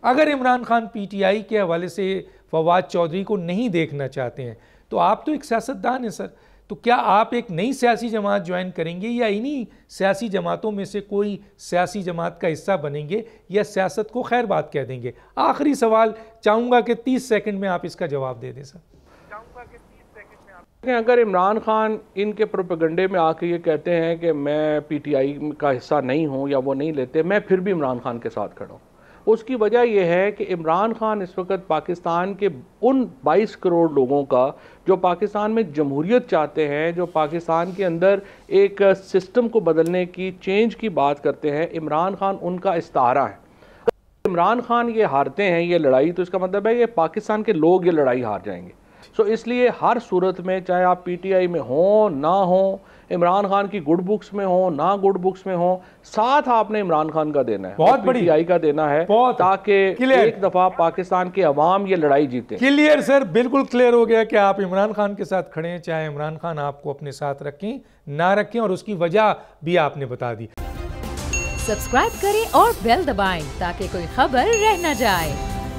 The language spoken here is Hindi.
अगर इमरान खान पीटीआई के हवाले से फवाद चौधरी को नहीं देखना चाहते हैं तो आप तो एक सियासतदान हैं सर, तो क्या आप एक नई सियासी जमात ज्वाइन करेंगे या इन्हीं सियासी जमातों में से कोई सियासी जमात का हिस्सा बनेंगे या सियासत को खैर बात कह देंगे? आखिरी सवाल चाहूँगा कि 30 सेकंड में आप इसका जवाब दे दें सर। अगर इमरान खान इनके प्रोपेगंडे में आके ये कहते हैं कि मैं पीटीआई का हिस्सा नहीं हूँ या वो नहीं लेते, मैं फिर भी इमरान खान के साथ खड़ा हूँ। उसकी वजह यह है कि इमरान खान इस वक्त पाकिस्तान के उन 22 करोड़ लोगों का जो पाकिस्तान में जमहूरियत चाहते हैं, जो पाकिस्तान के अंदर एक सिस्टम को बदलने की, चेंज की बात करते हैं, इमरान खान उनका इस्तारा है। इमरान खान ये हारते हैं ये लड़ाई, तो इसका मतलब है कि पाकिस्तान के लोग ये लड़ाई हार जाएंगे। सो इसलिए हर सूरत में, चाहे आप पीटीआई में हो ना हो, इमरान खान की गुड बुक्स में हो ना गुड बुक्स में हो, साथ आपने इमरान खान का देना है, बहुत पीटीआई का देना है, ताकि एक दफा पाकिस्तान के अवाम ये लड़ाई जीते। क्लियर सर, बिल्कुल क्लियर हो गया कि आप इमरान खान के साथ खड़े हैं, चाहे इमरान खान आपको अपने साथ रखें ना रखें, और उसकी वजह भी आपने बता दी। सब्सक्राइब करें और बेल दबाएं ताकि कोई खबर रह न जाए।